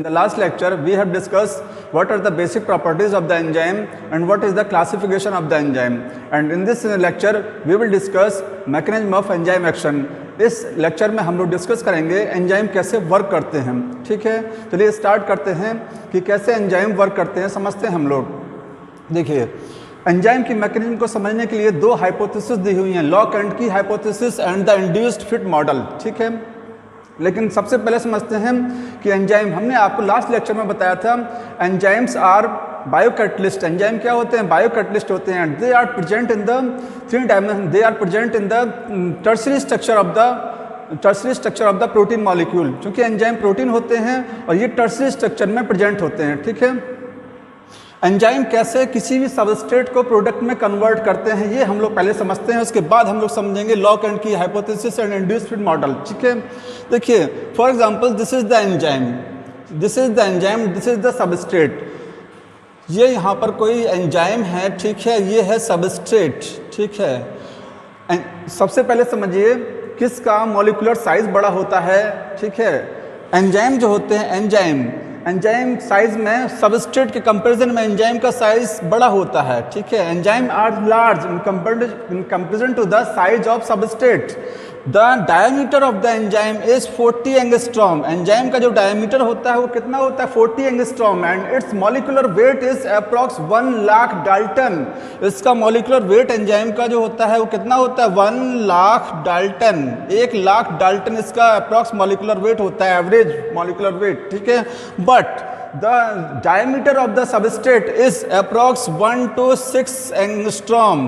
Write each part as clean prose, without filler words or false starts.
the last lecture we have discussed what are the basic properties of the enzyme and what is the classification of the enzyme, and in this lecture we will discuss mechanism of enzyme action. इस lecture में हम लोग discuss करेंगे enzyme कैसे work करते हैं। ठीक है, चलिए स्टार्ट करते हैं कि कैसे एंजाइम वर्क करते हैं, समझते हैं हम लोग। देखिए, एंजाइम की मैकेनिज्म को समझने के लिए दो हाइपोथेसिस दी हुई हैं, lock and key hypothesis and the induced fit model. ठीक है, लेकिन सबसे पहले समझते हैं कि एंजाइम, हमने आपको लास्ट लेक्चर में बताया था एंजाइम्स आर बायोकैटलिस्ट। एंजाइम क्या होते हैं? बायोकैटलिस्ट होते हैं। They are present in the three dimension, they are present in the tertiary structure of the protein molecule. क्योंकि एंजाइम प्रोटीन होते हैं और ये टर्शरी स्ट्रक्चर में प्रेजेंट होते हैं। ठीक है, एंजाइम कैसे किसी भी सबस्ट्रेट को प्रोडक्ट में कन्वर्ट करते हैं ये हम लोग पहले समझते हैं, उसके बाद हम लोग समझेंगे lock and key hypothesis and induced fit model. ठीक है, देखिए for example this is the enzyme, this is the enzyme, this is the substrate. ये यहाँ पर कोई एंजाइम है, ठीक है, ये है सबस्ट्रेट। ठीक है, सबसे पहले समझिए किसका मॉलिक्यूलर साइज बड़ा होता है। ठीक है, एंजाइम जो होते हैं, एंजाइम साइज में सबस्ट्रेट के कंपैरिजन में एंजाइम का साइज बड़ा होता है। ठीक है, enzyme are large in comparison to the size of substrate. The diameter of the enzyme is 40 angstrom. Enzyme का जो डायमीटर होता है वो कितना होता है? 40 angstrom. And it's molecular weight is approx 1 lakh Dalton. इसका मॉलिक्यूलर वेट एंजाइम का जो होता है वो कितना होता है? 1 लाख डाल्टन। 1 लाख डाल्टन इसका अप्रॉक्स मॉलिक्यूलर वेट होता है, एवरेज मॉलिक्यूलर वेट। ठीक है, but the diameter of the substrate is approx 1 to 6 angstrom।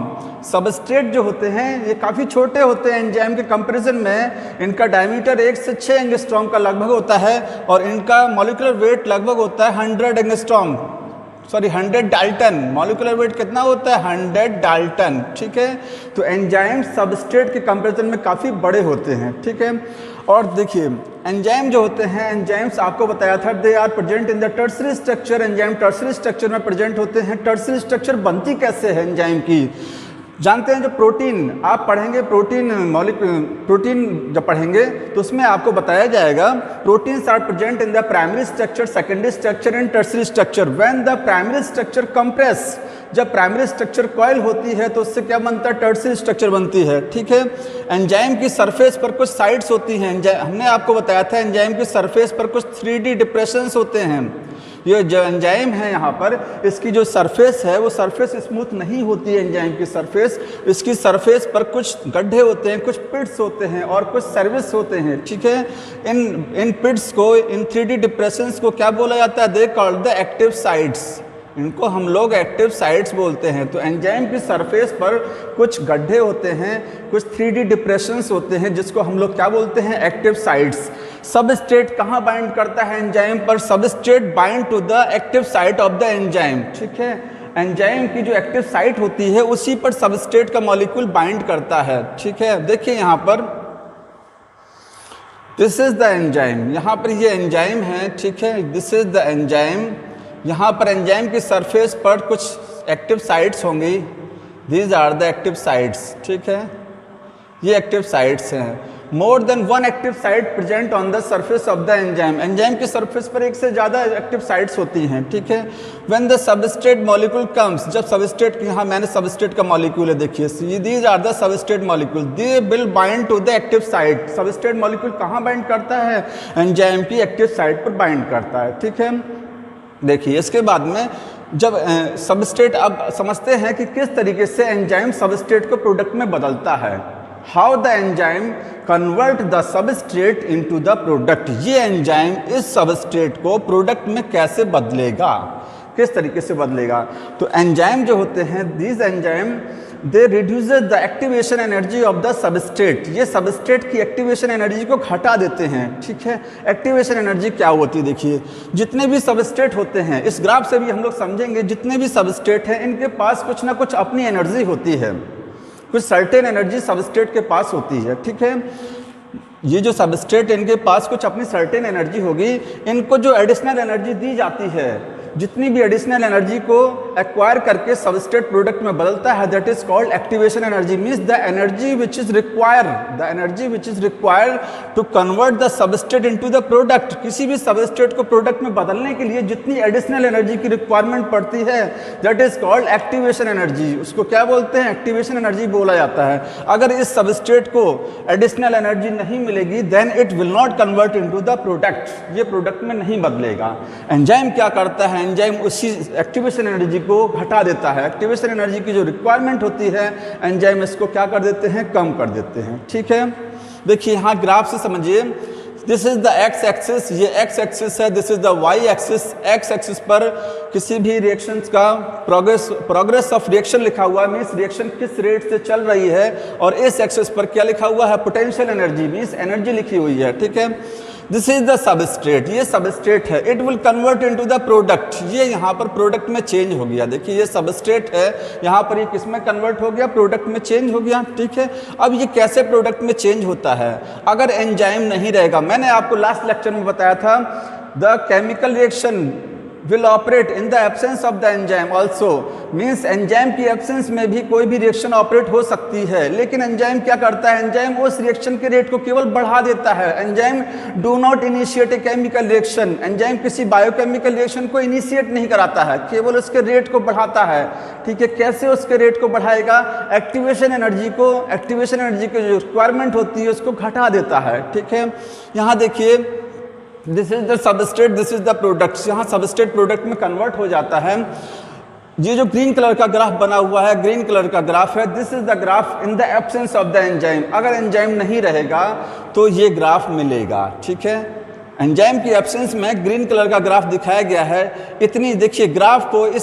Substrate जो होते हैं ये काफ़ी छोटे होते हैं एंजाइम के कंपैरिजन में। इनका डायमीटर 1 से 6 एंगस्ट्रॉम का लगभग होता है और इनका मॉलिक्यूलर वेट लगभग होता है 100 angstrom, sorry 100 Dalton. Molecular weight कितना होता है? 100 डाल्टन। ठीक है, तो एंजाइम सबस्ट्रेट के कंपैरिजन में काफ़ी बड़े होते हैं। ठीक है, और देखिए एंजाइम जो होते हैं, एंजाइम्स आपको बताया था they are present in the tertiary structure. Enzyme tertiary structure में प्रेजेंट होते हैं। टर्शरी स्ट्रक्चर बनती कैसे है एंजाइम की? जानते हैं जो प्रोटीन आप पढ़ेंगे, प्रोटीन जब पढ़ेंगे तो उसमें आपको बताया जाएगा proteins are present in the primary structure, secondary structure and tertiary structure. When the primary structure compress, जब प्राइमरी स्ट्रक्चर कॉइल होती है तो उससे क्या बनता है? टर्शरी स्ट्रक्चर बनती है। ठीक है, एंजाइम की सरफेस पर कुछ साइट्स होती हैं। हमने आपको बताया था एंजाइम की सरफेस पर कुछ 3D डिप्रेशंस होते हैं। ये जो एंजाइम है यहाँ पर, इसकी जो सरफेस है वो सरफेस स्मूथ नहीं होती है एंजाइम की सरफेस। इसकी सरफेस पर कुछ गड्ढे होते हैं, कुछ पिट्स होते हैं और कुछ सर्विस होते हैं। ठीक है, इन पिट्स को, इन 3D डिप्रेशंस को क्या बोला जाता है? They called the active sites. इनको हम लोग एक्टिव साइट्स बोलते हैं। तो एंजाइम की सरफेस पर कुछ गड्ढे होते हैं, कुछ 3D डिप्रेशंस होते हैं जिसको हम लोग क्या बोलते हैं? Active sites. सबस्ट्रेट कहाँ बाइंड करता है एंजाइम पर? Substrate bind to the active site of the enzyme. ठीक है, एंजाइम की जो एक्टिव साइट होती है उसी पर सबस्ट्रेट का मॉलिक्यूल बाइंड करता है। ठीक है, देखिए यहाँ पर दिस इज द एंजाइम, यहाँ पर ये एंजाइम है। ठीक है, दिस इज द एंजाइम। यहाँ पर एंजाइम की सरफेस पर कुछ एक्टिव साइट्स होंगी, these are the active sites. ठीक है, ये एक्टिव साइट्स हैं। More than one active site present on the surface of the enzyme. Enzyme की सरफेस पर एक से ज़्यादा एक्टिव साइट्स होती हैं। ठीक है, when the substrate molecule comes, जब सबस्ट्रेट, यहाँ मैंने सबस्ट्रेट का मॉलिक्यूल है, देखिए these are the substrate molecule, they will bind to the active site. Substrate molecule कहाँ बाइंड करता है? एंजाइम की एक्टिव साइट पर बाइंड करता है। ठीक है, देखिए इसके बाद में जब सबस्ट्रेट, अब समझते हैं कि किस तरीके से एंजाइम सबस्ट्रेट को प्रोडक्ट में बदलता है। How the enzyme convert the substrate into the product. ये एंजाइम इस सबस्ट्रेट को प्रोडक्ट में कैसे बदलेगा, किस तरीके से बदलेगा? तो एंजाइम जो होते हैं, these enzyme they reduces the activation energy of the substrate. ये सबस्ट्रेट की एक्टिवेशन एनर्जी को घटा देते हैं। ठीक है, एक्टिवेशन एनर्जी क्या होती है? देखिए जितने भी सबस्ट्रेट होते हैं, इस ग्राफ से भी हम लोग समझेंगे, जितने भी सबस्ट्रेट हैं इनके पास कुछ ना कुछ अपनी एनर्जी होती है, कुछ सर्टेन एनर्जी सबस्ट्रेट के पास होती है। ठीक है, ये जो सबस्ट्रेट इनके पास कुछ अपनी सर्टेन एनर्जी होगी, इनको जो एडिशनल एनर्जी दी जाती है जितनी भी एडिशनल एनर्जी को एक्वायर करके सबस्ट्रेट प्रोडक्ट में बदलता है, that is called activation energy. Means the energy which is required to convert the substrate into the product. किसी भी सबस्ट्रेट को प्रोडक्ट में बदलने के लिए जितनी एडिशनल एनर्जी की रिक्वायरमेंट पड़ती है, that is called activation energy. उसको क्या बोलते हैं? एक्टिवेशन एनर्जी बोला जाता है। अगर इस सबस्ट्रेट को एडिशनल एनर्जी नहीं मिलेगी, then it will not convert into the product, ये प्रोडक्ट में नहीं बदलेगा। एंजाइम क्या करता है? एंजाइम उसी एक्टिवेशन एनर्जी को घटा देता है। एक्टिवेशन एनर्जी की जो रिक्वायरमेंट होती है, एंजाइम इसको क्या कर देते हैं? कम कर देते हैं। ठीक है, देखिए यहाँ ग्राफ से समझिए, this is the X axis, ये एक्स एक्सिस है, this is the Y axis. X axis पर किसी भी रिएक्शंस का प्रोग्रेस ऑफ रिएक्शन लिखा हुआ है, मीन्स रिएक्शन किस रेट से चल रही है। और इस एक्सिस पर क्या लिखा हुआ है? पोटेंशियल एनर्जी, मीन्स एनर्जी लिखी हुई है। ठीक है, दिस इज द सबस्ट्रेट, ये सबस्ट्रेट है। It will convert into the product, ये यहाँ पर प्रोडक्ट में चेंज हो गया। देखिए ये सबस्ट्रेट है, यहाँ पर ये किस में कन्वर्ट हो गया? प्रोडक्ट में चेंज हो गया। ठीक है, अब ये कैसे प्रोडक्ट में चेंज होता है? अगर एंजाइम नहीं रहेगा, मैंने आपको लास्ट लेक्चर में बताया था, the chemical reaction will operate in the absence of the enzyme also, means enzyme की एब्सेंस में भी कोई भी रिएक्शन ऑपरेट हो सकती है। लेकिन एंजाइम क्या करता है? एंजाइम उस रिएक्शन के रेट को केवल बढ़ा देता है। Enzyme do not initiate A chemical reaction, enzyme किसी बायोकेमिकल रिएक्शन को इनिशिएट नहीं कराता है, केवल उसके रेट को बढ़ाता है। ठीक है, कैसे उसके रेट को बढ़ाएगा? एक्टिवेशन एनर्जी की जो रिक्वायरमेंट होती है उसको घटा देता है। ठीक है, यहाँ देखिए, this is the substrate, this is the product. यहाँ सबस्ट्रेट प्रोडक्ट में कन्वर्ट हो जाता है। ये जो ग्रीन कलर का ग्राफ बना हुआ है, ग्रीन कलर का ग्राफ है, this is the graph in the absence of the enzyme. अगर एंजाइम नहीं रहेगा तो ये ग्राफ मिलेगा। ठीक है, एंजाइम की एब्सेंस में ग्रीन कलर का ग्राफ दिखाया गया है। इतनी देखिए इस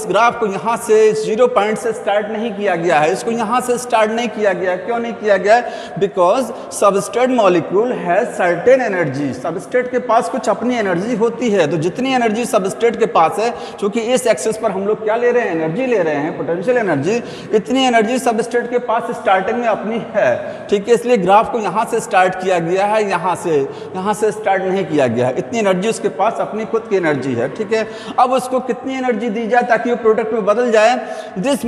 ग्राफ को यहाँ से 0 पॉइंट से स्टार्ट नहीं किया गया है, इसको यहाँ से स्टार्ट नहीं किया गया। क्यों नहीं किया गया? Because substrate molecule has certain energy, substrate के पास कुछ अपनी एनर्जी होती है। तो जितनी एनर्जी सबस्ट्रेट के पास है, क्योंकि इस एक्सेस पर हम लोग क्या ले रहे हैं? एनर्जी ले रहे हैं, पोटेंशियल एनर्जी। इतनी एनर्जी सबस्ट्रेट के पास स्टार्टिंग में अपनी है। ठीक है, इसलिए ग्राफ को यहाँ से स्टार्ट किया गया है, यहाँ से स्टार्ट नहीं किया गया। इतनी एनर्जी उसके पास अपनी खुद की एनर्जी है। ठीक है, अब उसको कितनी एनर्जी दी जाए ताकि वो प्रोडक्ट में बदल जाए? This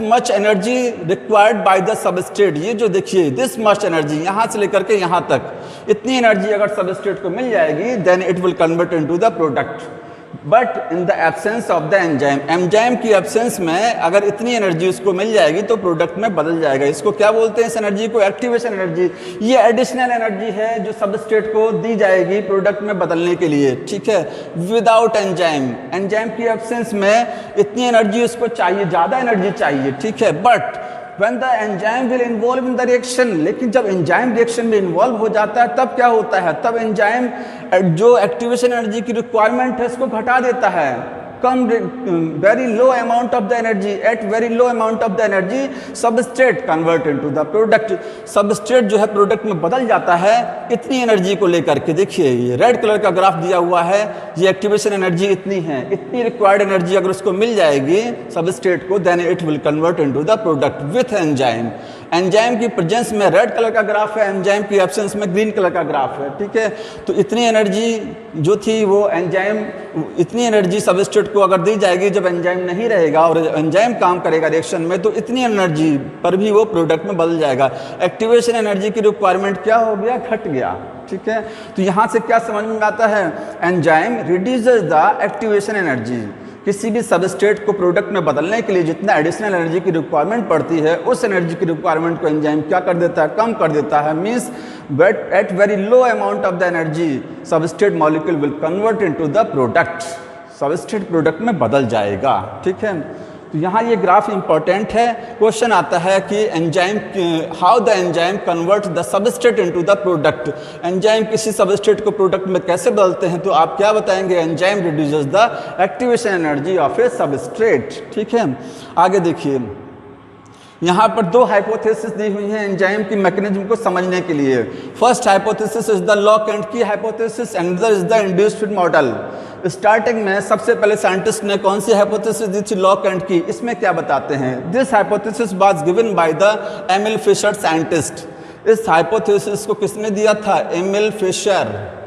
much energy required by the substrate. ये जो देखिए दिस मच एनर्जी, यहाँ से लेकर के यहाँ तक, इतनी एनर्जी अगर सबस्ट्रेट को मिल जाएगी, then it will convert into the product. But in the absence of the enzyme, enzyme की एब्सेंस में अगर इतनी एनर्जी उसको मिल जाएगी तो प्रोडक्ट में बदल जाएगा। इसको क्या बोलते हैं? इस एनर्जी को एक्टिवेशन एनर्जी। ये एडिशनल एनर्जी है जो सबस्ट्रेट को दी जाएगी प्रोडक्ट में बदलने के लिए। ठीक है, विदाउट एंजाइम की एब्सेंस में इतनी एनर्जी उसको चाहिए, ज़्यादा एनर्जी चाहिए। ठीक है, but when the enzyme will involve in the reaction, लेकिन जब एंजाइम रिएक्शन में इन्वॉल्व हो जाता है तब क्या होता है? तब एंजाइम जो एक्टिवेशन एनर्जी की रिक्वायरमेंट है उसको घटा देता है। कम very low amount of the energy, at very low amount of the energy substrate convert into the product. Substrate जो है प्रोडक्ट में बदल जाता है इतनी एनर्जी को लेकर के। देखिए ये रेड कलर का ग्राफ दिया हुआ है, ये एक्टिवेशन एनर्जी इतनी है, इतनी रिक्वायर्ड एनर्जी अगर उसको मिल जाएगी सबस्ट्रेट को, then it will convert into the product with enzyme. Enzyme की प्रेजेंस में रेड कलर का ग्राफ है, एंजाइम की एब्सेंस में ग्रीन कलर का ग्राफ है। ठीक है, तो इतनी एनर्जी जो थी वो एंजाइम, इतनी एनर्जी सबस्ट्रेट को अगर दी जाएगी जब एंजाइम नहीं रहेगा और एंजाइम काम करेगा रिएक्शन में, तो इतनी एनर्जी पर भी वो प्रोडक्ट में बदल जाएगा। एक्टिवेशन एनर्जी की रिक्वायरमेंट क्या हो गया? घट गया। ठीक है, तो यहाँ से क्या समझ में आता है? Enzyme reduces the activation energy. किसी भी सबस्ट्रेट को प्रोडक्ट में बदलने के लिए जितना एडिशनल एनर्जी की रिक्वायरमेंट पड़ती है, उस एनर्जी की रिक्वायरमेंट को एंजाइम क्या कर देता है? कम कर देता है। Means at very low amount of the energy substrate molecule will convert into the product, substrate product में बदल जाएगा। ठीक है, तो यहाँ ये ग्राफ इंपॉर्टेंट है। क्वेश्चन आता है कि enzyme, how the enzyme convert the substrate into the product. Enzyme किसी सबस्ट्रेट को प्रोडक्ट में कैसे बदलते हैं? तो आप क्या बताएंगे? Enzyme reduces the activation energy of A substrate. ठीक है, आगे देखिए, यहाँ पर दो हाइपोथेसिस दी हुई हैं एंजाइम की मैकेनिज्म को समझने के लिए। First hypothesis is the lock and key hypothesis, and is the induced fit model. Starting में सबसे पहले साइंटिस्ट ने कौन सी हाइपोथेसिस दी थी? लॉक एंड की। इसमें क्या बताते हैं? This hypothesis was given by the Emil Fischer scientist. इस हाइपोथेसिस को किसने दिया था? Emil Fischer.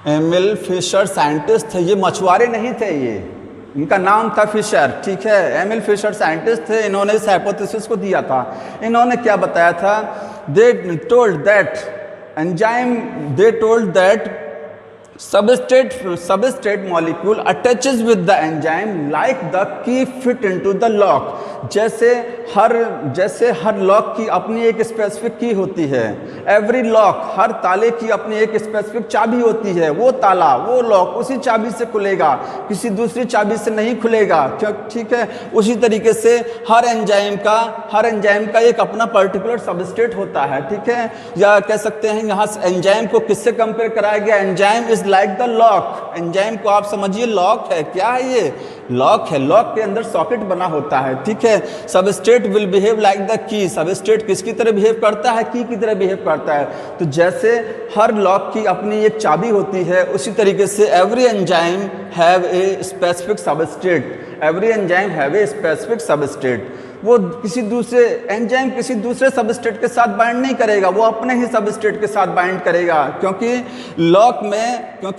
Emil Fischer scientist थे, ये मछुआरे नहीं थे, ये इनका नाम था फिशर, ठीक है। एमिल फिशर साइंटिस्ट थे, इन्होंने इस हाइपोथेसिस को दिया था। इन्होंने क्या बताया था, they told that substrate molecule attaches with the enzyme like the key fit into the lock। जैसे हर लॉक की अपनी एक स्पेसिफिक की होती है, एवरी लॉक, हर ताले की अपनी एक स्पेसिफिक चाबी होती है, वो ताला, वो लॉक उसी चाबी से खुलेगा, किसी दूसरी चाबी से नहीं खुलेगा, क्यों, ठीक है। उसी तरीके से हर एंजाइम का एक अपना पर्टिकुलर सबस्ट्रेट होता है, ठीक है। या कह सकते हैं यहाँ एंजाइम को किससे कंपेयर कराया गया, enzyme is like the lock. Enzyme को आप समझिए लॉक है, क्या है ये, लॉक है, लॉक के अंदर सॉकेट बना होता है, ठीक है। Substrate will behave like the key, substrate किसकी तरह बिहेव करता है, की तरह बिहेव करता है। तो जैसे हर लॉक की अपनी एक चाबी होती है, उसी तरीके से every enzyme have a specific substrate, every enzyme have a specific substrate. वो किसी दूसरे सबस्ट्रेट के साथ बाइंड नहीं करेगा, वो अपने ही सबस्ट्रेट के साथ बाइंड करेगा, क्योंकि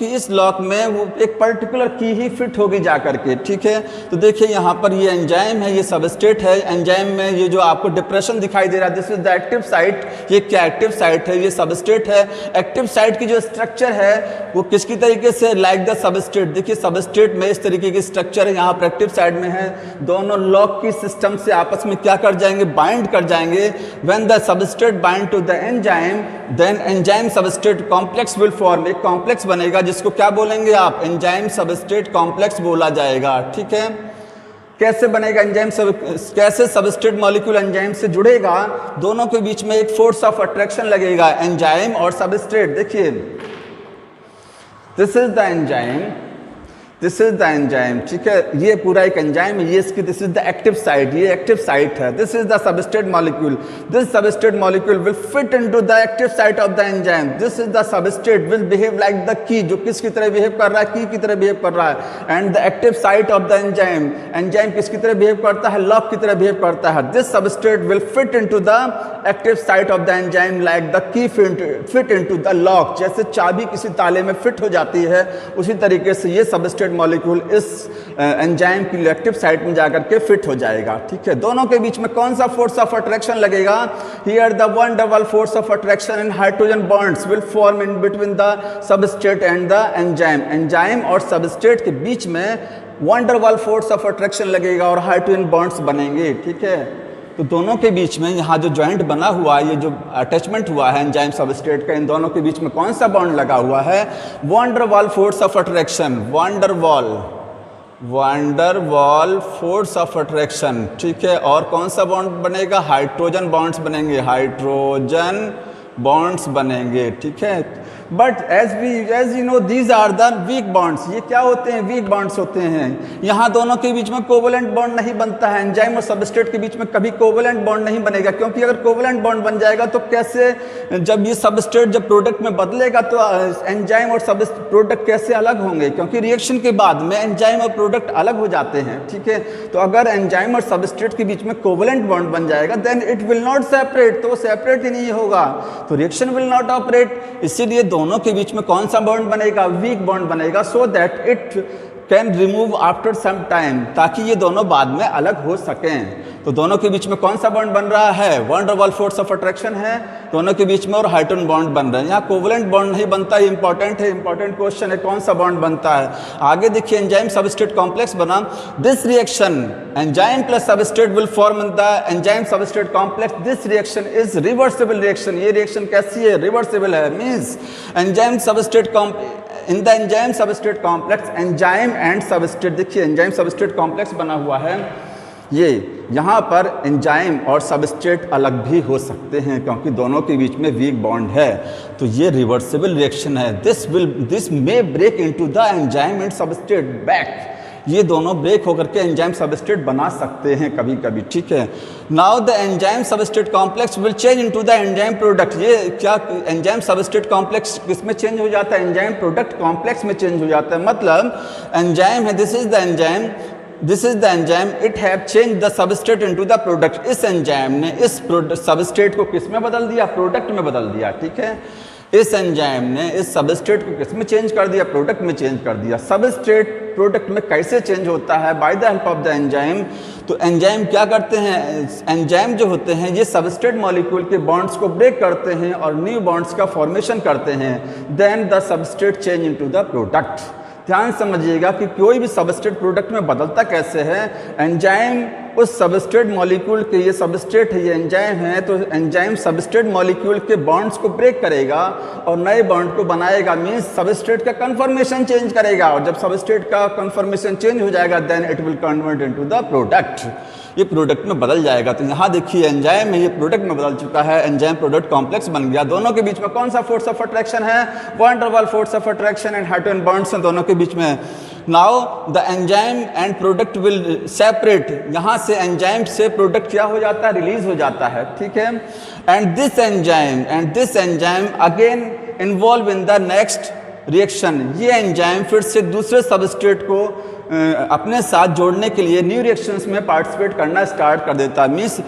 इस लॉक में वो एक पर्टिकुलर की ही फिट होगी जा करके, ठीक है। तो देखिए यहाँ पर ये एंजाइम है, ये सबस्ट्रेट है। एंजाइम में ये जो आपको डिप्रेशन दिखाई दे रहा है, this is the active site, ये क्या एक्टिव साइट है, ये सबस्ट्रेट है। एक्टिव साइट की जो स्ट्रक्चर है वो किसकी तरीके से, लाइक द सबस्ट्रेट। देखिए सबस्ट्रेट में इस तरीके की स्ट्रक्चर है, यहाँ पर एक्टिव साइड में है, दोनों लॉक की सिस्टम से आपस में क्या कर जाएंगे, बाइंड कर जाएंगे। When the substrate bind to the enzyme, then enzyme substrate complex will form, एक कॉम्प्लेक्स बनेगा जिसको क्या बोलेंगे आप, एंजाइम सबस्ट्रेट कॉम्प्लेक्स बोला जाएगा, ठीक है। कैसे बनेगा एंजाइम कैसे सबस्ट्रेट मॉलिक्यूल एंजाइम से जुड़ेगा, दोनों के बीच में एक फोर्स ऑफ अट्रैक्शन लगेगा, एंजाइम और सबस्ट्रेट। देखिए दिस इज द एंजाइम, ठीक है, ये पूरा एक एंजाइम है, ये इसकी this is the active site, ये एक्टिव साइट है। This is the substrate molecule, this substrate molecule will fit into the active site of the enzyme. This is the substrate will behave like the key, जो किसकी तरह behave कर रहा है, की तरह बिहेव कर रहा है। And the active site of the enzyme, enzyme किसकी तरह बिहेव करता है, लॉक की तरह बिहेव करता है। This substrate will fit into the active site of the enzyme like the key fit into the lock. जैसे चाबी किसी ताले में फिट हो जाती है, उसी तरीके से ये सबस्ट्रेट मॉलिक्यूल इस एंजाइम की एक्टिव साइट में जाकर के फिट हो जाएगा, ठीक है। दोनों के बीच में कौन सा फोर्स ऑफ अट्रैक्शन लगेगा, here the one double force of attraction in hydrogen bonds will form in between the substrate and the enzyme. Enzyme और सबस्ट्रेट के बीच में one double force of attraction लगेगा और हाइड्रोजन बॉन्ड्स बनेंगे, ठीक है। तो दोनों के बीच में यहाँ जो जॉइंट बना हुआ है, ये जो अटैचमेंट हुआ है एंजाइम सबस्ट्रेट का, इन दोनों के बीच में कौन सा बॉन्ड लगा हुआ है, वैन डर वाल force of attraction, van der वाल फोर्स ऑफ अट्रैक्शन, ठीक है। और कौन सा बॉन्ड बनेगा, हाइड्रोजन बॉन्ड्स बनेंगे, हाइड्रोजन बॉन्ड्स बनेंगे, ठीक है। But as you know these are the weak bonds, ये क्या होते हैं, वीक बॉन्ड्स होते हैं। यहाँ दोनों के बीच में कोवलेंट बॉन्ड नहीं बनता है, एंजाइम और सबस्ट्रेट के बीच में कभी कोवलेंट बॉन्ड नहीं बनेगा, क्योंकि अगर कोवलेंट बॉन्ड बन जाएगा तो कैसे, जब ये सबस्ट्रेट जब प्रोडक्ट में बदलेगा तो एंजाइम और सबस्ट्रेट प्रोडक्ट कैसे अलग होंगे, क्योंकि रिएक्शन के बाद में एंजाइम और प्रोडक्ट अलग हो जाते हैं, ठीक है। तो अगर एंजाइम और सबस्ट्रेट के बीच में कोवलेंट बॉन्ड बन जाएगा then it will not separate, तो सेपरेट ही नहीं होगा, तो रिएक्शन विल नॉट ऑपरेट। इसीलिए दोनों के बीच में कौन सा बॉन्ड बनेगा, वीक बॉन्ड बनेगा, so that it can remove after some time, ताकि ये दोनों बाद में अलग हो सकें। तो दोनों के बीच में कौन सा बॉन्ड बन रहा है, वैन डर वाल फोर्स ऑफ अट्रैक्शन है दोनों के बीच में, और हाइड्रोजन बॉन्ड बन रहा है। यहाँ कोवलेंट बॉन्ड नहीं बनता, ये इंपॉर्टेंट है, इंपॉर्टेंट क्वेश्चन है, कौन सा बॉन्ड बनता है। आगे देखिए एंजाइम सबस्ट्रेट कॉम्प्लेक्स बना, this reaction enzyme plus substrate will form in the enzyme substrate complex, this reaction is reversible reaction. ये रिएक्शन कैसी है, रिवर्सिबल है, means enzyme substrate in the enzyme substrate complex, enzyme and substrate, देखिए enzyme substrate complex बना हुआ है, ये यहाँ पर एंजाइम और सबस्ट्रेट अलग भी हो सकते हैं क्योंकि दोनों के बीच में वीक बॉन्ड है, तो ये रिवर्सिबल रिएक्शन है। This may break into the enzyme and substrate back, ये दोनों ब्रेक होकर के एंजाइम सबस्ट्रेट बना सकते हैं कभी कभी, ठीक है। Now the enzyme substrate complex will change into the enzyme product, ये क्या एंजाइम सबस्ट्रेट कॉम्प्लेक्स किसमें चेंज हो जाता है, एंजाइम प्रोडक्ट कॉम्प्लेक्स में चेंज हो जाता है। मतलब एंजाइम है, this is the enzyme, it have change the substrate into the product, इस एंजाइम ने इस सबस्ट्रेट को किस में बदल दिया, प्रोडक्ट में बदल दिया, ठीक है। इस एंजाइम ने इस सबस्ट्रेट को किस में चेंज कर दिया, प्रोडक्ट में चेंज कर दिया। सबस्ट्रेट प्रोडक्ट में कैसे चेंज होता है, by the help of the enzyme. तो एंजाइम क्या करते हैं, एंजाइम जो होते हैं ये सबस्ट्रेट मॉलिक्यूल के बॉन्ड्स को ब्रेक करते हैं और न्यू बॉन्ड्स का फॉर्मेशन करते हैं, then the substrate change into the product. ध्यान समझिएगा कि कोई भी सबस्ट्रेट प्रोडक्ट में बदलता कैसे है, एंजाइम उस सबस्ट्रेट मॉलिक्यूल के, ये सबस्ट्रेट है, ये एंजाइम है, तो एंजाइम सबस्ट्रेट मॉलिक्यूल के बॉन्ड्स को ब्रेक करेगा और नए बॉन्ड को बनाएगा, मींस सबस्ट्रेट का कन्फर्मेशन चेंज करेगा। और जब सबस्ट्रेट का कन्फर्मेशन चेंज हो जाएगा then it will convert into the product, ये प्रोडक्ट में बदल जाएगा। तो यहाँ देखिए एंजाइम में ये प्रोडक्ट में बदल चुका है, एंजाइम प्रोडक्ट कॉम्प्लेक्स बन गया। दोनों के बीच में कौन सा फोर्स ऑफ अट्रैक्शन है, van der Waals force of attraction and hydrogen bonds हैं दोनों के बीच में। Now the enzyme and product will separate, यहाँ से एंजाइम से प्रोडक्ट क्या हो जाता है, रिलीज हो जाता है, ठीक है। And this enzyme again involve in the next reaction, ये एंजाइम फिर से दूसरे सबस्ट्रेट को अपने साथ जोड़ने के लिए न्यू रिएक्शंस में पार्टिसिपेट करना स्टार्ट कर देता है। मीन्स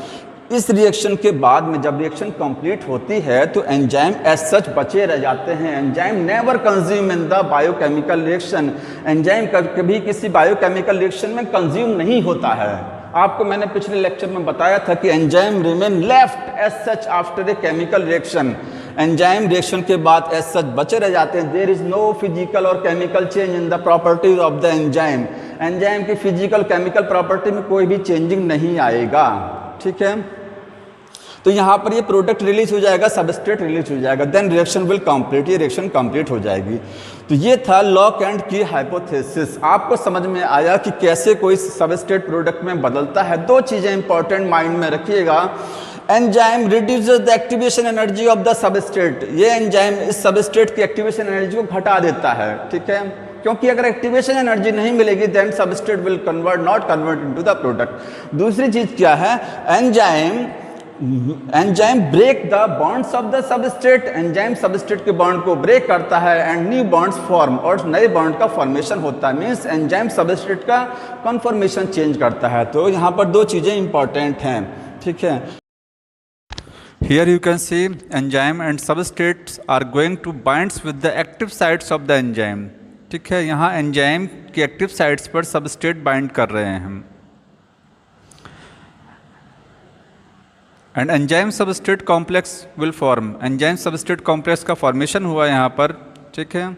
इस रिएक्शन के बाद में जब रिएक्शन कंप्लीट होती है तो एंजाइम एज सच बचे रह जाते हैं। Enzyme never consume in the biochemical reaction, enzyme कभी किसी बायोकेमिकल रिएक्शन में कंज्यूम नहीं होता है। आपको मैंने पिछले लेक्चर में बताया था कि enzyme remain left as such after a chemical reaction, enzyme reaction के बाद एज सच बचे रह जाते हैं। देयर इज नो फिजिकल और chemical change in the properties of the enzyme, enzyme की फिजिकल केमिकल प्रॉपर्टी में कोई भी चेंजिंग नहीं आएगा, ठीक है। तो यहाँ पर ये प्रोडक्ट रिलीज हो जाएगा, सबस्ट्रेट रिलीज हो जाएगा, देन रिएक्शन विल कंप्लीट, ये रिएक्शन कंप्लीट हो जाएगी। तो ये था लॉक एंड की हाइपोथेसिस। आपको समझ में आया कि कैसे कोई सबस्ट्रेट प्रोडक्ट में बदलता है। दो चीज़ें इंपॉर्टेंट माइंड में रखिएगा, enzyme reduces the activation energy of the substrate, ये एंजाइम इस सबस्ट्रेट की एक्टिवेशन एनर्जी को घटा देता है, ठीक है, क्योंकि अगर एक्टिवेशन एनर्जी नहीं मिलेगी then substrate will not convert into the product. दूसरी चीज क्या है, enzyme break the bonds of the substrate, enzyme substrate के बॉन्ड को ब्रेक करता है एंड न्यू बॉन्ड्स फॉर्म, और नए बॉन्ड का फॉर्मेशन होता है। मीन्स एंजाइम सबस्ट्रेट का कन्फॉर्मेशन चेंज करता है। तो यहाँ पर दो चीज़ें इंपॉर्टेंट हैं, ठीक है। Here you can see enzyme and substrates are going to binds with the active sites of the enzyme, ठीक है। यहाँ एंजाइम की एक्टिव साइट्स पर सबस्ट्रेट बाइंड कर रहे हैं हम, and enzyme substrate complex will form, enzyme substrate complex का फॉर्मेशन हुआ यहाँ पर, ठीक है।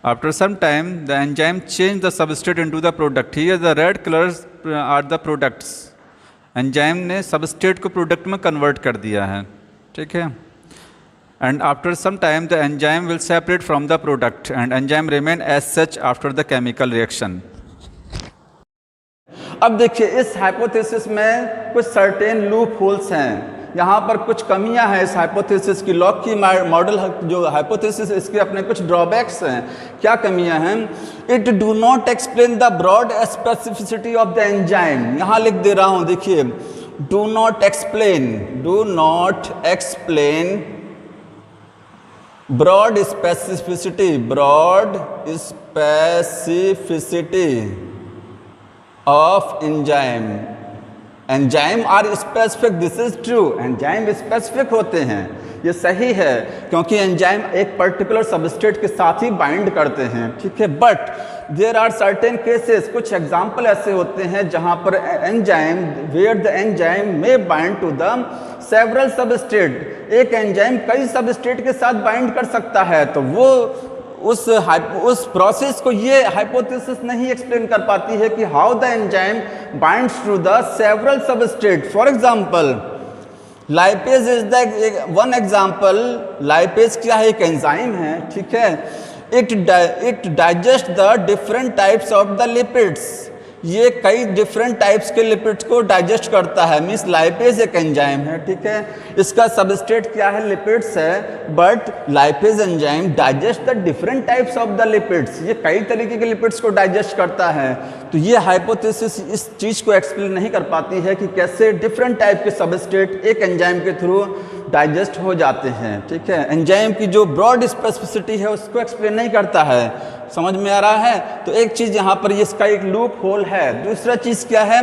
After some time the enzyme change the substrate into the product, here the red colours are the products, enzyme ने सबस्ट्रेट को प्रोडक्ट में convert कर दिया है, ठीक है। And after some time the enzyme will separate from the product and enzyme remain as such after the chemical reaction. अब देखिए इस हाइपोथेसिस में कुछ सर्टेन लूप होल्स हैं, यहाँ पर कुछ कमियां हैं इस हाइपोथेसिस की। लॉक की मॉडल जो हाइपोथेसिस इसके अपने कुछ ड्रॉबैक्स हैं। क्या कमियां हैं, it do not explain the broad specificity of the enzyme, यहाँ लिख दे रहा हूँ, देखिए do not explain broad specificity of enzyme are specific, this is true, enzyme specific होते हैं, ये सही है, क्योंकि एंजाइम एक पर्टिकुलर सबस्ट्रेट के साथ ही बाइंड करते हैं, ठीक है। But there are certain cases, कुछ एग्जाम्पल ऐसे होते हैं जहां पर enzyme where the enzyme may bind to the several substrate, एक एंजाइम कई सबस्ट्रेट के साथ बाइंड कर सकता है। तो वो उस प्रोसेस को ये हाइपोथेसिस नहीं एक्सप्लेन कर पाती है कि how the enzyme binds to the several substrate. For example lipase is the one example, lipase क्या है, एक एंजाइम है, ठीक है। It digest the different types of the lipids, ये कई डिफरेंट टाइप्स के लिपिड्स को डाइजेस्ट करता है। मीन्स लाइपेज एक एंजाइम है, ठीक है, इसका सबस्ट्रेट क्या है, लिपिड्स है, but lipase enzyme digest the different types of the lipids, ये कई तरीके के लिपिड्स को डाइजेस्ट करता है। तो ये हाइपोथेसिस इस चीज़ को एक्सप्लेन नहीं कर पाती है कि कैसे डिफरेंट टाइप के सबस्ट्रेट एक एंजाइम के थ्रू डाइजेस्ट हो जाते हैं, ठीक है। एंजाइम की जो ब्रॉड स्पेसिफिसिटी है उसको एक्सप्लेन नहीं करता है, समझ में आ रहा है। तो एक चीज़ यहाँ पर इसका एक लूप होल है। दूसरा चीज़ क्या है,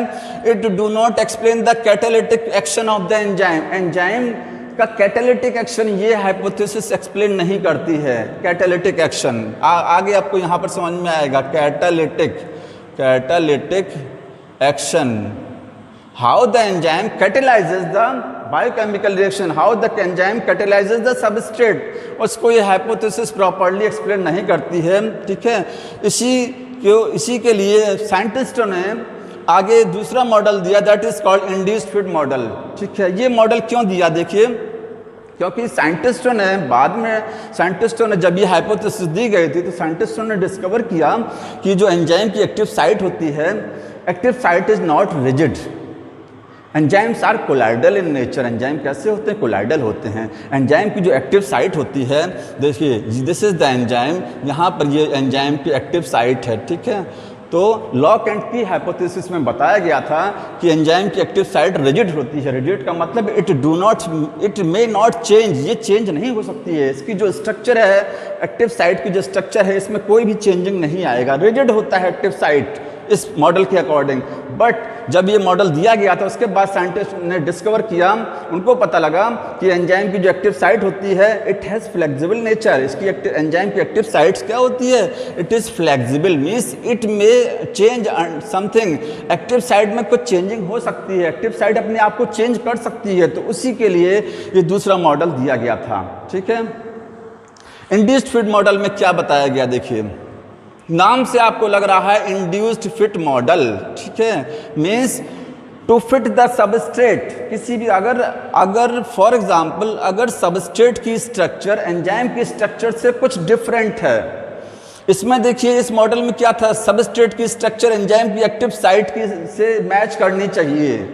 it do not explain the catalytic action of the enzyme, enzyme का कैटालिटिक एक्शन ये हाइपोथेसिस एक्सप्लेन नहीं करती है। कैटालिटिक एक्शन आगे आपको यहाँ पर समझ में आएगा। Catalytic action, how the enzyme catalyses the biochemical reaction, how the enzyme catalyses the substrate, उसको ये हाइपोथेसिस प्रॉपर्ली एक्सप्लेन नहीं करती है। ठीक है, इसी के लिए साइंटिस्टों ने आगे दूसरा मॉडल दिया, that is called induced fit model. ठीक है, ये मॉडल क्यों दिया, देखिए, क्योंकि साइंटिस्टों ने जब ये हाइपोथेसिस दी गई थी तो साइंटिस्टों ने डिस्कवर किया कि जो एंजाइम की एक्टिव साइट होती है, active site is not rigid, enzymes are colloidal in nature. Enzyme कैसे होते हैं, कोलाइडल होते हैं। एंजाइम की जो एक्टिव साइट होती है, देखिए दिस इज द एंजाइम, यहाँ पर ये एंजाइम की एक्टिव साइट है। ठीक है, तो लॉक एंड की हाइपोथेसिस में बताया गया था कि एंजाइम की एक्टिव साइट रिजिड होती है। रिजिड का मतलब इट मे नॉट चेंज, ये चेंज नहीं हो सकती है। इसकी जो स्ट्रक्चर है, एक्टिव साइट की जो स्ट्रक्चर है, इसमें कोई भी चेंजिंग नहीं आएगा, रिजिड होता है एक्टिव साइट इस मॉडल के अकॉर्डिंग। बट जब ये मॉडल दिया गया था उसके बाद साइंटिस्ट ने डिस्कवर किया, उनको पता लगा कि एंजाइम की जो एक्टिव साइट होती है, इट हैज़ फ्लेक्सिबल नेचर। इसकी एंजाइम की एक्टिव साइट्स क्या होती है, it is flexible, means it may change something. Active site में कुछ चेंजिंग हो सकती है, एक्टिव साइट अपने आप को चेंज कर सकती है, तो उसी के लिए ये दूसरा मॉडल दिया गया था। ठीक है, इंड्यूस्ड फिट मॉडल में क्या बताया गया, देखिए, नाम से आपको लग रहा है इंड्यूस्ड फिट मॉडल। ठीक है, means to fit the substrate, किसी भी अगर फॉर एग्जांपल अगर सबस्ट्रेट की स्ट्रक्चर एंजाइम की स्ट्रक्चर से कुछ डिफरेंट है, इसमें देखिए इस मॉडल में क्या था, सबस्ट्रेट की स्ट्रक्चर एंजाइम की एक्टिव साइट की से मैच करनी चाहिए।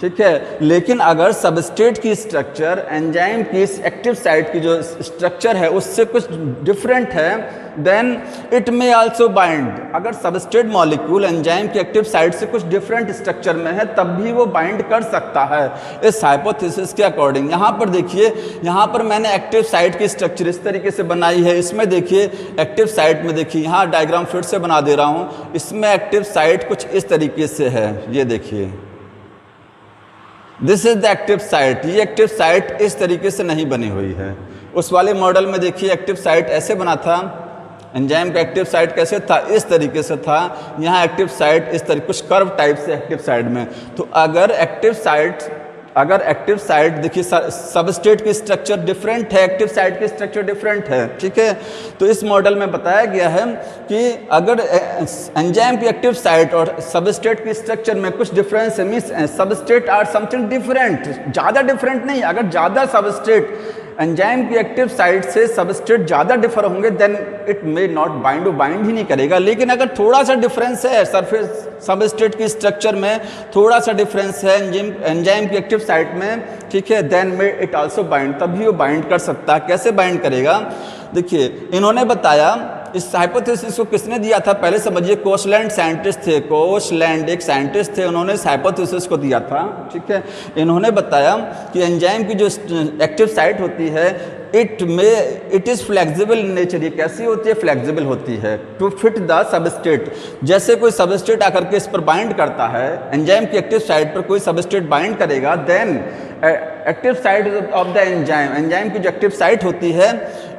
ठीक है, लेकिन अगर सबस्ट्रेट की स्ट्रक्चर एंजाइम की एक्टिव साइट की जो स्ट्रक्चर है उससे कुछ डिफरेंट है, then it may also bind. अगर सबस्ट्रेट मॉलिक्यूल एंजाइम की एक्टिव साइट से कुछ डिफरेंट स्ट्रक्चर में है तब भी वो बाइंड कर सकता है इस हाइपोथेसिस के अकॉर्डिंग। यहाँ पर देखिए, यहाँ पर मैंने एक्टिव साइट की स्ट्रक्चर इस तरीके से बनाई है। इसमें देखिए एक्टिव साइट में देखिए, यहाँ डायग्राम फिर से बना दे रहा हूँ, इसमें एक्टिव साइट कुछ इस तरीके से है, ये देखिए, this is the active site. ये एक्टिव साइट इस तरीके से नहीं बनी हुई है। उस वाले मॉडल में देखिए एक्टिव साइट ऐसे बना था, एंजाइम का एक्टिव साइट कैसे था, इस तरीके से था। यहाँ एक्टिव साइट इस तरीके कुछ कर्व टाइप से एक्टिव साइट में। तो अगर एक्टिव साइट देखिए सबस्ट्रेट की स्ट्रक्चर डिफरेंट है, एक्टिव साइट की स्ट्रक्चर डिफरेंट है। ठीक है, तो इस मॉडल में बताया गया है कि अगर एंजाइम की एक्टिव साइट और सबस्ट्रेट की स्ट्रक्चर में कुछ डिफरेंस है, means substrate are something different, ज़्यादा डिफरेंट नहीं, अगर ज़्यादा सबस्ट्रेट एंजाइम की एक्टिव साइट से सबस्ट्रेट ज़्यादा डिफर होंगे then it may not bind, वो बाइंड ही नहीं करेगा। लेकिन अगर थोड़ा सा डिफरेंस है सरफेस सबस्ट्रेट की स्ट्रक्चर में, थोड़ा सा डिफरेंस है एंजाइम की एक्टिव साइट में, ठीक है, then may it also bind, तभी वो बाइंड कर सकता है। कैसे बाइंड करेगा, देखिए इन्होंने बताया, इस हाइपोथेसिस को किसने दिया था पहले समझिए, कोशलैंड साइंटिस्ट थे, कोशलैंड एक साइंटिस्ट थे, उन्होंने इस हाइपोथेसिस को दिया था। ठीक है, इन्होंने बताया कि एंजाइम की जो एक्टिव साइट होती है it is flexible in nature. ये कैसी होती है, फ्लेक्सिबल होती है टू फिट द सबस्ट्रेट। जैसे कोई सबस्ट्रेट आकर के इस पर बाइंड करता है, एंजाइम की एक्टिव साइट पर कोई सबस्ट्रेट बाइंड करेगा, then active site of the enzyme की जो एक्टिव साइट होती है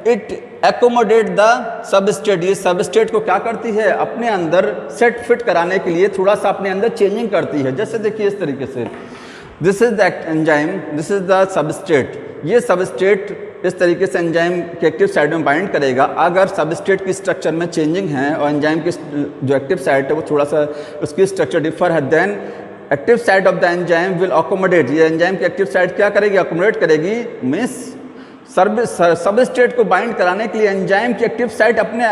इट एकोमोडेट द सबस्ट्रेट। ये सबस्ट्रेट को क्या करती है, अपने अंदर सेट फिट कराने के लिए थोड़ा सा अपने अंदर चेंजिंग करती है। जैसे देखिए इस तरीके से, this is the enzyme, this is the substrate. ये सबस्ट्रेट इस तरीके से एंजाइम के एक्टिव साइट में बाइंड करेगा। अगर सबस्ट्रेट की स्ट्रक्चर में चेंजिंग है और एंजाइम की जो एक्टिव साइट है वो थोड़ा सा उसकी स्ट्रक्चर डिफर है, then active site of the enzyme will accommodate. ये एंजाइम की एक्टिव साइट क्या करेगी, अकोमोडेट करेगी, मीन्स सबस्ट्रेट को बाइंड कराने के लिए एंजाइम की एक्टिव साइट अपने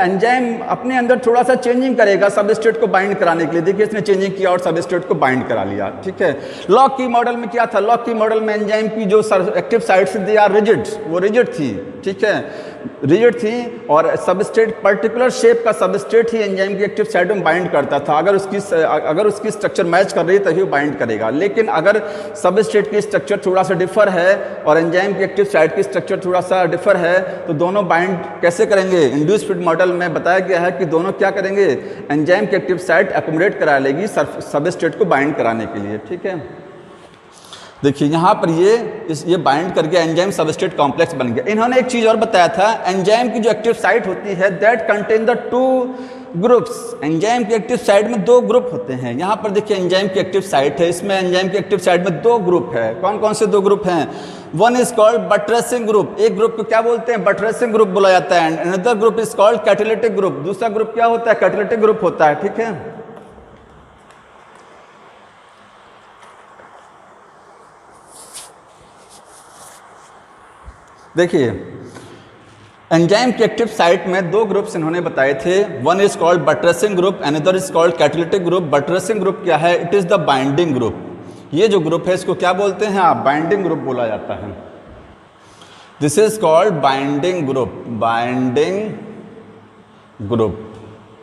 अंदर थोड़ा सा चेंजिंग करेगा सबस्ट्रेट को बाइंड कराने के लिए। देखिए इसने चेंजिंग किया और सबस्ट्रेट को बाइंड करा लिया। ठीक है, लॉक की मॉडल में क्या था, लॉक की मॉडल में एंजाइम की जो active sites they are rigid, वो रिजिड थी। ठीक है, रिजिड थी और सबस्ट्रेट पर्टिकुलर शेप का सबस्ट्रेट ही एंजाइम की एक्टिव साइट में बाइंड करता था। अगर उसकी स्ट्रक्चर मैच कर रही है तभी वो बाइंड करेगा। लेकिन अगर सबस्ट्रेट की स्ट्रक्चर थोड़ा सा डिफर है और एंजाइम की एक्टिव साइट की स्ट्रक्चर थोड़ा सा डिफर है तो दोनों बाइंड कैसे करेंगे, इंड्यूस्ड फिट मॉडल में बताया गया है कि दोनों क्या करेंगे, एंजाइम की एक्टिव साइट एकोमोडेट करा लेगी सबस्ट्रेट को बाइंड कराने के लिए। ठीक है, देखिए यहाँ पर ये बाइंड करके एंजाइम सबस्ट्रेट कॉम्प्लेक्स बन गया। इन्होंने एक चीज़ और बताया था, एंजाइम की जो एक्टिव साइट होती है that contain the 2 groups. Enzyme की एक्टिव साइट में 2 ग्रुप होते हैं। यहाँ पर देखिए एंजाइम की एक्टिव साइट है, इसमें एंजाइम की एक्टिव साइट में 2 ग्रुप है। कौन कौन से 2 ग्रुप हैं? One is called buttressing group, एक ग्रुप को क्या बोलते हैं? बटरेसिंग ग्रुप बोला जाता है। And another group is called catalytic group, दूसरा ग्रुप क्या होता है? कैटालिटिक ग्रुप होता है। ठीक है, देखिए एंजाइम की एक्टिव साइट में 2 ग्रुप्स इन्होंने बताए थे। One is called buttressing group, another is called catalytic group. Buttressing group क्या है? It is the binding group. ये जो ग्रुप है इसको क्या बोलते हैं? आप बाइंडिंग ग्रुप बोला जाता है। This is called binding group, binding group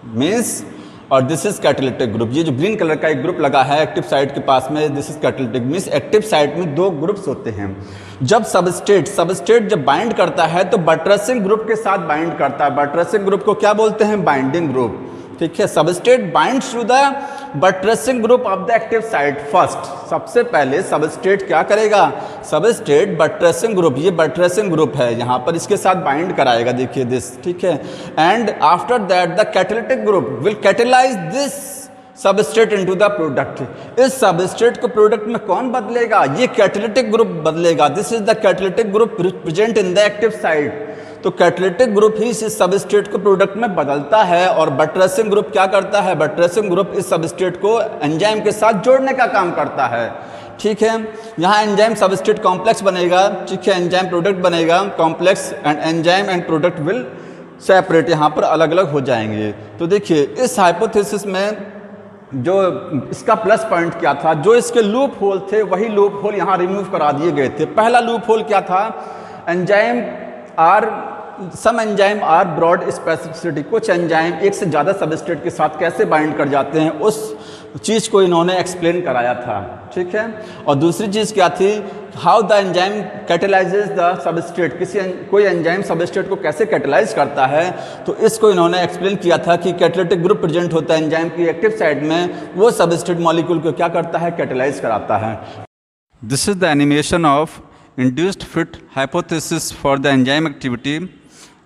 means, और दिस इज कैटालिटिक ग्रुप। ये जो ग्रीन कलर का एक ग्रुप लगा है एक्टिव साइट के पास में, this is catalytic means active site में 2 ग्रुप्स होते हैं। जब सबस्ट्रेट जब बाइंड करता है तो बटरेसिंग ग्रुप के साथ बाइंड करता है। बटरेसिंग ग्रुप को क्या बोलते हैं? Binding group. ठीक है, substrate binds to the buttressing group of the active site first. सबसे पहले सबस्ट्रेट क्या करेगा? सबस्ट्रेट बटरेसिंग ग्रुप, ये बटरेसिंग ग्रुप है, यहाँ पर इसके साथ बाइंड कराएगा। देखिए दिस, ठीक है। And after that the catalytic group will catalyse this substrate into the product. इस सबस्ट्रेट को प्रोडक्ट में कौन बदलेगा? ये कैटालिटिक ग्रुप बदलेगा। This is the catalytic group present in the active site. तो कैटालिटिक ग्रुप ही इस सबस्ट्रेट को प्रोडक्ट में बदलता है और बटरेसिंग ग्रुप क्या करता है? बटरेसिंग ग्रुप इस सबस्ट्रेट को एंजाइम के साथ जोड़ने का काम करता है। ठीक है, यहाँ एंजाइम सबस्ट्रेट कॉम्प्लेक्स बनेगा। ठीक है, एंजाइम प्रोडक्ट बनेगा complex, and enzyme and product will separate, यहाँ पर अलग अलग हो जाएंगे। तो देखिए इस हाइपोथेसिस में जो इसका प्लस पॉइंट क्या था? जो इसके लूप होल थे वही लूप होल यहाँ रिमूव करा दिए गए थे। पहला लूप होल क्या था? सम एंजाइम आर ब्रॉड स्पेसिफिसिटी। कुछ एंजाइम एक से ज़्यादा सबस्ट्रेट के साथ कैसे बाइंड कर जाते हैं, उस चीज़ को इन्होंने एक्सप्लेन कराया था। ठीक है, और दूसरी चीज़ क्या थी? How the enzyme catalyses the substrate. कोई एंजाइम सबस्ट्रेट को कैसे कैटेलाइज करता है, तो इसको इन्होंने एक्सप्लेन किया था कि कैटालिटिक ग्रुप प्रेजेंट होता है एंजाइम की एक्टिव साइड में, वो सबस्ट्रेट मॉलिक्यूल को क्या करता है? कैटेलाइज कराता है। This is the animation of induced fit hypothesis for the enzyme activity.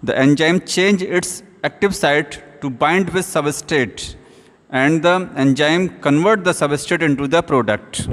The enzyme change its active site to bind with substrate and the enzyme convert the substrate into the product.